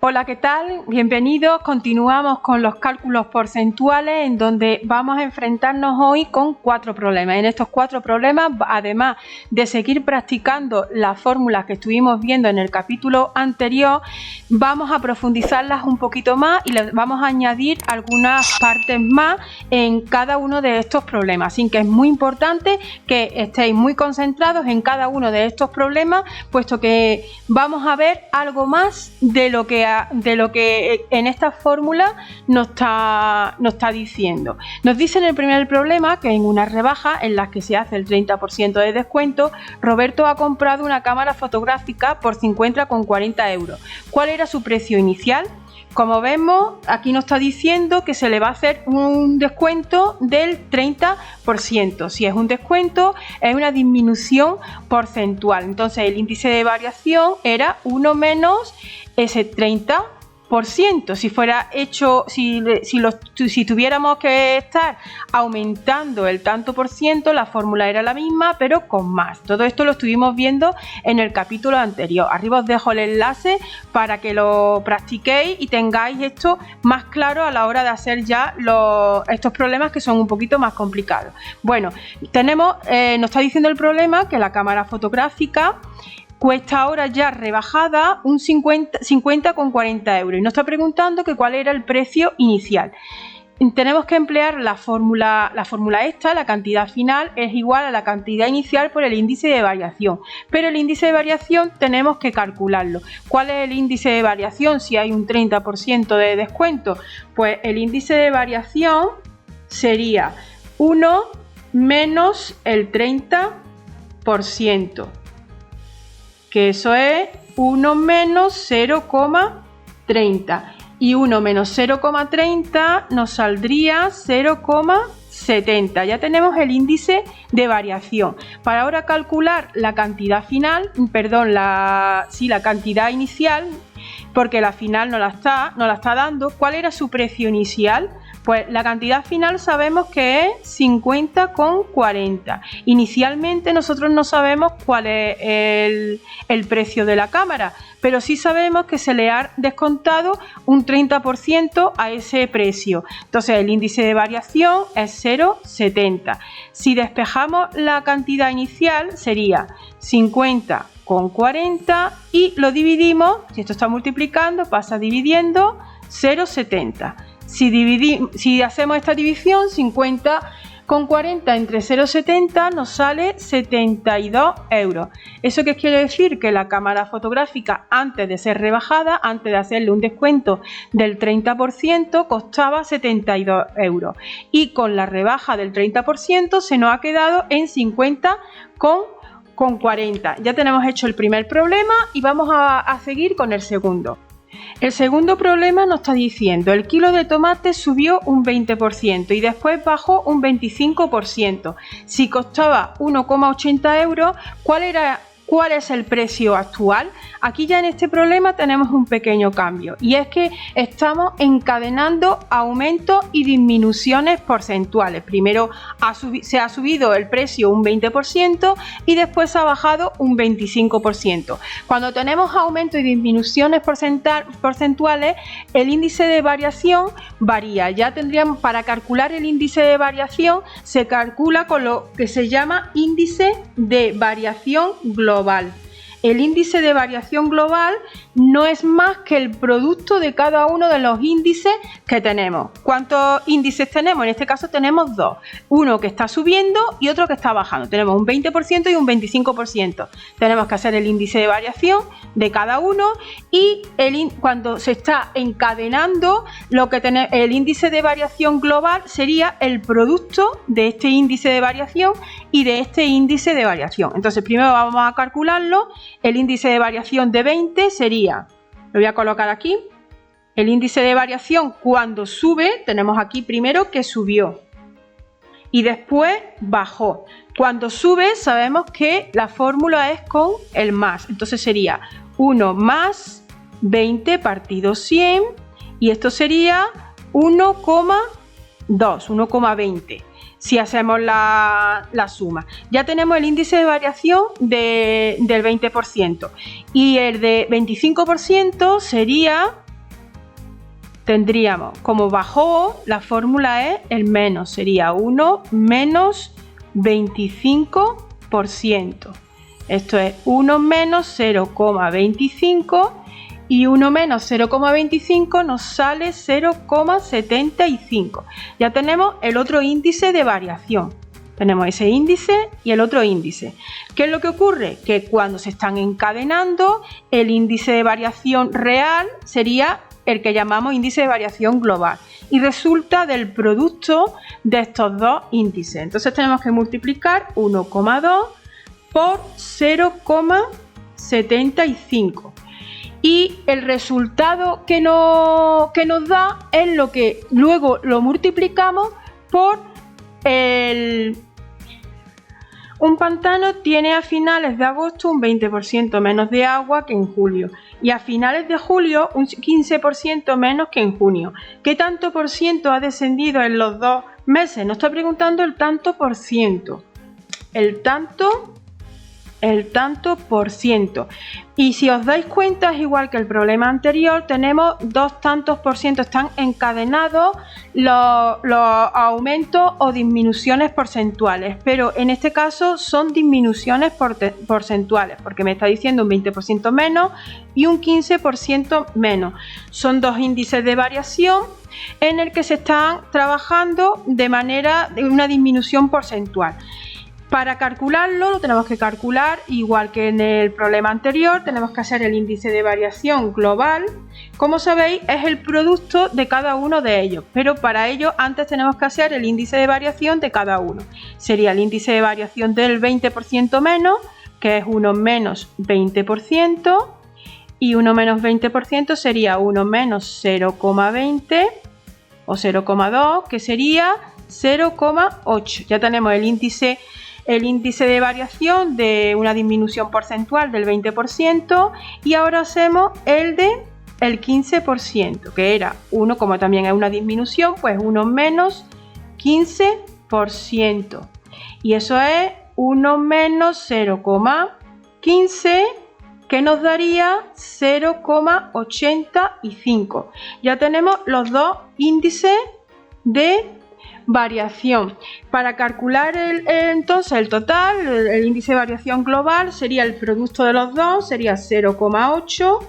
Hola, ¿qué tal? Bienvenidos. Continuamos con los cálculos porcentuales en donde vamos a enfrentarnos hoy con 4 problemas. En estos 4 problemas, además de seguir practicando las fórmulas que estuvimos viendo en el capítulo anterior, vamos a profundizarlas un poquito más y les vamos a añadir algunas partes más en cada uno de estos problemas. Así que es muy importante que estéis muy concentrados en cada uno de estos problemas, puesto que vamos a ver algo más de lo que en esta fórmula nos está diciendo. Nos dice en el primer problema que en una rebaja en la que se hace el 30% de descuento, Roberto ha comprado una cámara fotográfica por 50,40 euros. ¿Cuál era su precio inicial? Como vemos, aquí nos está diciendo que se le va a hacer un descuento del 30%. Si es un descuento, es una disminución porcentual. Entonces, el índice de variación era 1 menos ese 30%. Si fuera hecho, si tuviéramos que estar aumentando el tanto por ciento, la fórmula era la misma, pero con más. Todo esto lo estuvimos viendo en el capítulo anterior. Arriba os dejo el enlace para que lo practiquéis y tengáis esto más claro a la hora de hacer ya estos problemas que son un poquito más complicados. Bueno, nos está diciendo el problema que la cámara fotográfica cuesta ahora ya rebajada un 50,40 euros y nos está preguntando que cuál era el precio inicial. Tenemos que emplear la fórmula esta, la cantidad final es igual a la cantidad inicial por el índice de variación, pero el índice de variación tenemos que calcularlo. ¿Cuál es el índice de variación si hay un 30% de descuento? Pues el índice de variación sería 1 menos el 30%. Que eso es 1 menos 0,30 y 1 menos 0,30 nos saldría 0,70. Ya tenemos el índice de variación. Para ahora calcular la cantidad final, la cantidad inicial, porque la final no la está dando. ¿Cuál era su precio inicial? Pues la cantidad final sabemos que es 50,40. Inicialmente nosotros no sabemos cuál es el precio de la cámara, pero sí sabemos que se le ha descontado un 30% a ese precio. Entonces el índice de variación es 0,70. Si despejamos la cantidad inicial sería 50,40 y lo dividimos, si esto está multiplicando pasa dividiendo 0,70. Si hacemos esta división, 50,40 entre 0,70 nos sale 72 euros. ¿Eso qué quiere decir? Que la cámara fotográfica, antes de ser rebajada, antes de hacerle un descuento del 30%, costaba 72 euros. Y con la rebaja del 30% se nos ha quedado en 50,40. Ya tenemos hecho el primer problema y vamos a seguir con el segundo. El segundo problema nos está diciendo el kilo de tomate subió un 20% y después bajó un 25%. Si costaba 1,80 euros, ¿cuál es el precio actual? Aquí ya en este problema tenemos un pequeño cambio y es que estamos encadenando aumentos y disminuciones porcentuales. Primero se ha subido el precio un 20% y después ha bajado un 25%. Cuando tenemos aumentos y disminuciones porcentuales, el índice de variación varía. Ya tendríamos, para calcular el índice de variación, se calcula con lo que se llama índice de variación global. El índice de variación global no es más que el producto de cada uno de los índices que tenemos. ¿Cuántos índices tenemos? En este caso tenemos dos. Uno que está subiendo y otro que está bajando. Tenemos un 20% y un 25%. Tenemos que hacer el índice de variación de cada uno y cuando se está encadenando, el índice de variación global sería el producto de este índice de variación y de este índice de variación. Entonces primero vamos a calcularlo. El índice de variación de 20 sería, lo voy a colocar aquí, el índice de variación cuando sube, tenemos aquí primero que subió y después bajó. Cuando sube sabemos que la fórmula es con el más, entonces sería 1 más 20 partido 100 y esto sería 1,20. Si hacemos la suma, ya tenemos el índice de variación del 20% y el de 25% sería tendríamos, como bajó, la fórmula es el menos, sería 1 menos 25%. Esto es 1 menos 0,25 y 1 menos 0,25 nos sale 0,75. Ya tenemos el otro índice de variación. Tenemos ese índice y el otro índice. ¿Qué es lo que ocurre? Que cuando se están encadenando, el índice de variación real sería el que llamamos índice de variación global y resulta del producto de estos dos índices. Entonces tenemos que multiplicar 1,2 por 0,75 y el resultado que nos da es lo que luego lo multiplicamos por un pantano tiene a finales de agosto un 20% menos de agua que en julio y a finales de julio un 15% menos que en junio. ¿Qué tanto por ciento ha descendido en los 2 meses? Nos está preguntando el tanto por ciento. El tanto por ciento. Y si os dais cuenta, es igual que el problema anterior, tenemos 2 tantos por ciento, están encadenados los aumentos o disminuciones porcentuales, pero en este caso son disminuciones porcentuales, porque me está diciendo un 20% menos y un 15% menos. Son dos índices de variación en el que se están trabajando de manera de una disminución porcentual. Para calcularlo lo tenemos que calcular igual que en el problema anterior, tenemos que hacer el índice de variación global. Como sabéis, es el producto de cada uno de ellos, pero para ello antes tenemos que hacer el índice de variación de cada uno. Sería el índice de variación del 20% menos, que es 1 menos 20%, y 1 menos 20% sería 1 menos 0,20 o 0,2, que sería 0,8. Ya tenemos el índice de variación de una disminución porcentual del 20% y ahora hacemos el 15%, que era 1, como también es una disminución, pues 1 menos 15%. Y eso es 1 menos 0,15, que nos daría 0,85. Ya tenemos los dos índices de variación. Para calcular entonces el total, el índice de variación global sería el producto de los dos, sería 0,8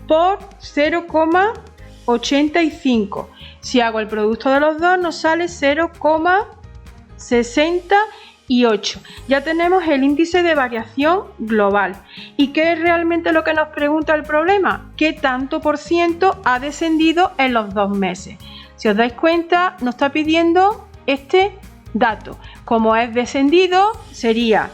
por 0,85. Si hago el producto de los dos nos sale 0,68. Ya tenemos el índice de variación global. ¿Y qué es realmente lo que nos pregunta el problema? ¿Qué tanto por ciento ha descendido en los 2 meses? Si os dais cuenta, nos está pidiendo este dato. Como es descendido, sería,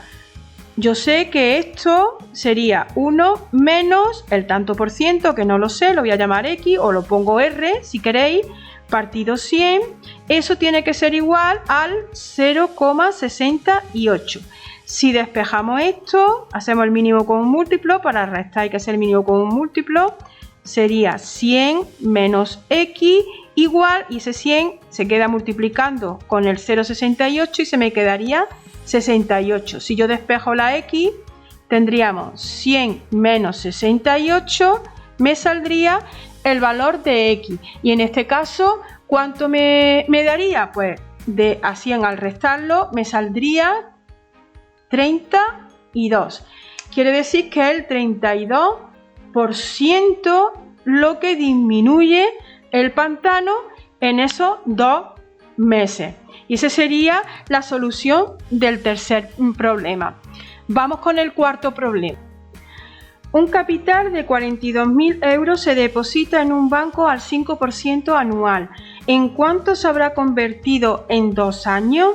yo sé que esto sería 1 menos el tanto por ciento, que no lo sé, lo voy a llamar X o lo pongo R si queréis, partido 100. Eso tiene que ser igual al 0,68. Si despejamos esto, hacemos el mínimo con un múltiplo, para restar hay que hacer el mínimo con un múltiplo, sería 100 menos X igual, y ese 100 se queda multiplicando con el 0,68 y se me quedaría 68. Si yo despejo la X, tendríamos 100 menos 68, me saldría el valor de X. Y en este caso, ¿cuánto me daría? Pues de a 100 al restarlo, me saldría 32. Quiere decir que el 32% lo que disminuye el pantano en esos 2 meses. Y esa sería la solución del tercer problema. Vamos con el cuarto problema. Un capital de 42.000 euros se deposita en un banco al 5% anual. ¿En cuánto se habrá convertido en 2 años?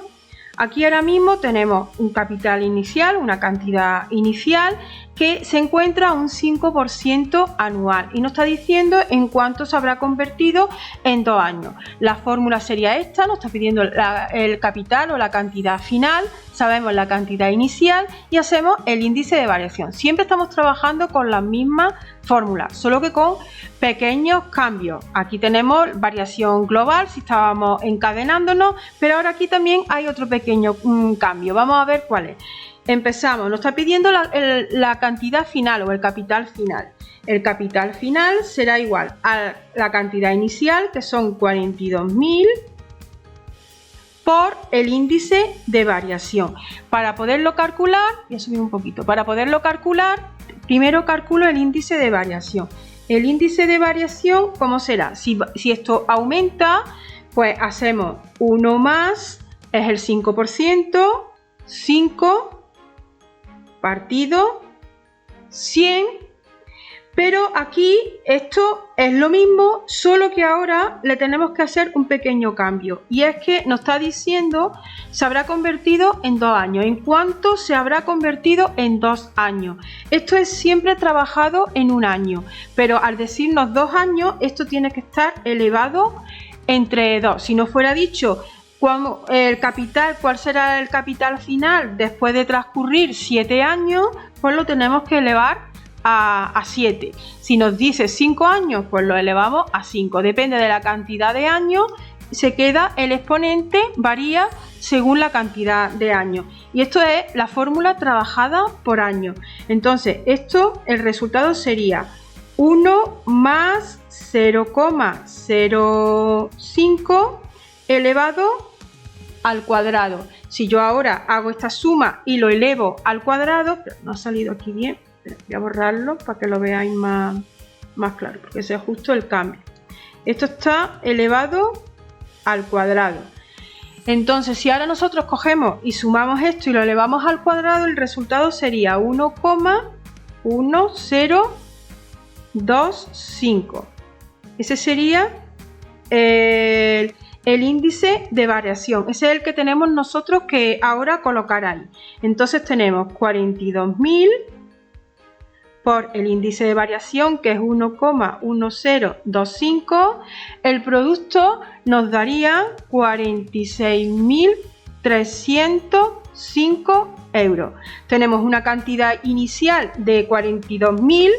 Aquí ahora mismo tenemos un capital inicial, una cantidad inicial que se encuentra a un 5% anual y nos está diciendo en cuánto se habrá convertido en 2 años. La fórmula sería esta, nos está pidiendo el capital o la cantidad final, sabemos la cantidad inicial y hacemos el índice de variación. Siempre estamos trabajando con las mismas fórmulas, solo que con pequeños cambios. Aquí tenemos variación global si estábamos encadenándonos, pero ahora aquí también hay otro pequeño cambio. Vamos a ver cuál es. Empezamos, nos está pidiendo la cantidad final o el capital final. el capital final será igual a la cantidad inicial, que son 42.000, por el índice de variación. Para poderlo calcular, voy a subir un poquito, para poderlo calcular, primero calculo el índice de variación. El índice de variación, ¿cómo será? Si esto aumenta, pues hacemos 1 más, es el 5%, 5 partido 100, pero aquí esto es lo mismo, solo que ahora le tenemos que hacer un pequeño cambio, y es que nos está diciendo se habrá convertido en 2 años. ¿En cuánto se habrá convertido en 2 años? Esto es siempre trabajado en un año, pero al decirnos 2 años, esto tiene que estar elevado entre 2. Si nos fuera dicho el capital, ¿cuál será el capital final después de transcurrir 7 años? Pues lo tenemos que elevar a 7. Si nos dice 5 años, pues lo elevamos a 5. Depende de la cantidad de años, se queda el exponente, varía según la cantidad de años. Y esto es la fórmula trabajada por año. Entonces, el resultado sería 1 más 0,05 elevado al cuadrado. Si yo ahora hago esta suma y lo elevo al cuadrado, pero no ha salido aquí bien, voy a borrarlo para que lo veáis más claro, porque ese es justo el cambio. Esto está elevado al cuadrado. Entonces, si ahora nosotros cogemos y sumamos esto y lo elevamos al cuadrado, el resultado sería 1,1025. Ese sería el índice de variación. Ese es el que tenemos nosotros que ahora colocar ahí. Entonces tenemos 42.000 por el índice de variación, que es 1,1025. El producto nos daría 46.305 euros. Tenemos una cantidad inicial de 42.000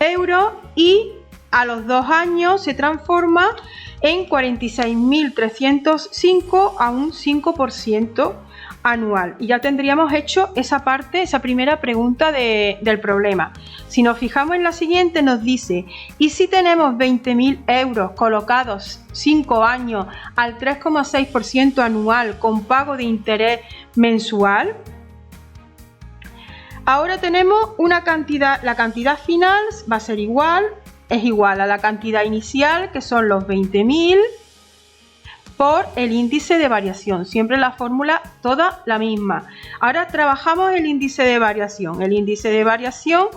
euros y a los 2 años se transforma en 46.305 a un 5% anual. Y ya tendríamos hecho esa parte, esa primera pregunta del problema. Si nos fijamos en la siguiente, nos dice: ¿y si tenemos 20.000 euros colocados 5 años al 3,6% anual con pago de interés mensual? Ahora tenemos una cantidad, la cantidad final va a ser igual, es igual a la cantidad inicial, que son los 20.000, por el índice de variación. Siempre la fórmula toda la misma. Ahora trabajamos el índice de variación. El índice de variación,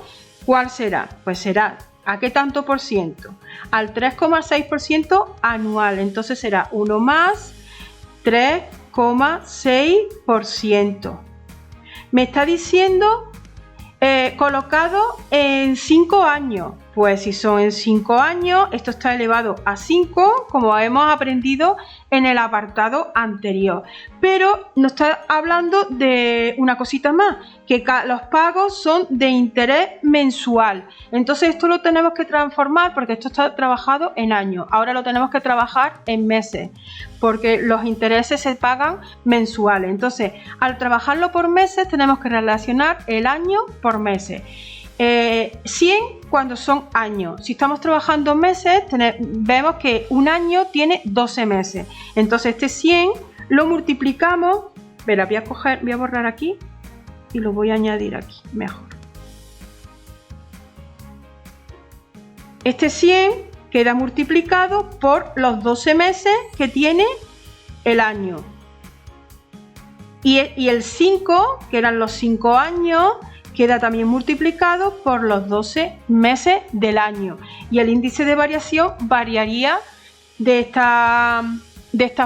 ¿cuál será? Pues será, ¿a qué tanto por ciento? Al 3,6% anual. Entonces será 1 más 3,6%. Me está diciendo colocado en 5 años. Pues si son en 5 años, esto está elevado a 5, como hemos aprendido en el apartado anterior. Pero nos está hablando de una cosita más, que los pagos son de interés mensual. Entonces esto lo tenemos que transformar, porque esto está trabajado en años. Ahora lo tenemos que trabajar en meses, porque los intereses se pagan mensuales. Entonces, al trabajarlo por meses, tenemos que relacionar el año por meses. 100 cuando son años. Si estamos trabajando meses, vemos que un año tiene 12 meses. Entonces este 100 lo multiplicamos. Verá, voy a borrar aquí y lo voy a añadir aquí, mejor. Este 100 queda multiplicado por los 12 meses que tiene el año. Y el 5, que eran los 5 años, queda también multiplicado por los 12 meses del año. Y el índice de variación variaría de esta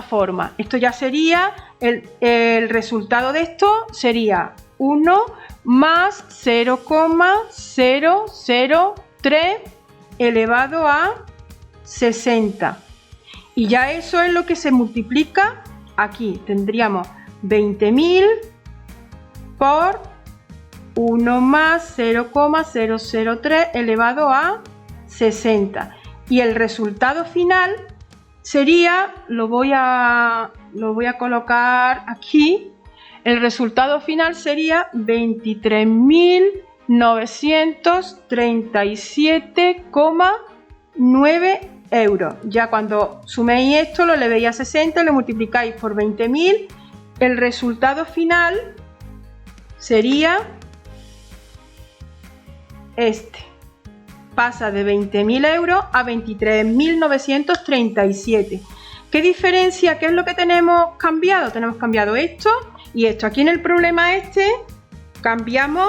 forma. Esto ya sería, el resultado de esto sería 1 más 0,003 elevado a 60. Y ya eso es lo que se multiplica aquí. Tendríamos 20.000 por 1 más 0,003 elevado a 60. Y el resultado final sería, lo voy a colocar aquí, el resultado final sería 23.000 937,9 euros. Ya cuando suméis esto, lo elevéis a 60, lo multiplicáis por 20.000, el resultado final sería este. Pasa de 20.000 euros a 23.937. ¿Qué diferencia? ¿Qué es lo que tenemos cambiado? Tenemos cambiado esto y esto. Aquí en el problema este cambiamos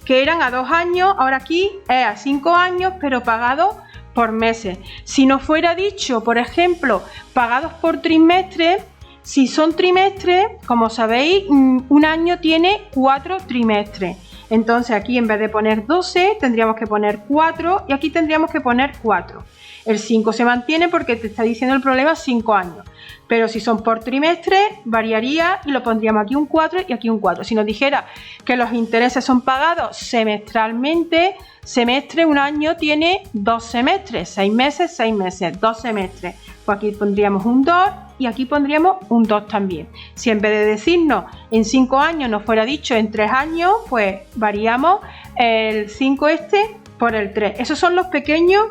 que eran a 2 años, ahora aquí es a 5 años, pero pagado por meses. Si nos fuera dicho, por ejemplo, pagados por trimestre, si son trimestres, como sabéis, un año tiene 4 trimestres. Entonces aquí en vez de poner 12 tendríamos que poner 4 y aquí tendríamos que poner 4. El 5 se mantiene porque te está diciendo el problema 5 años. Pero si son por trimestre variaría y lo pondríamos aquí un 4 y aquí un 4. Si nos dijera que los intereses son pagados semestralmente, semestre, un año tiene 2 semestres, 6 meses, 6 meses, 2 semestres. Pues aquí pondríamos un 2 y aquí pondríamos un 2 también. Si en vez de decirnos en 5 años nos fuera dicho en 3 años, pues variamos el 5 este por el 3. Esos son los pequeños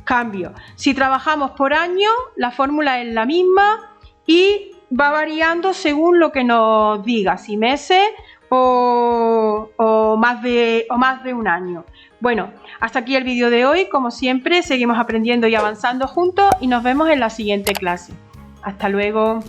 cambios. Si trabajamos por año, la fórmula es la misma y va variando según lo que nos diga, si meses o más de un año. Bueno, hasta aquí el vídeo de hoy. Como siempre, seguimos aprendiendo y avanzando juntos y nos vemos en la siguiente clase. Hasta luego.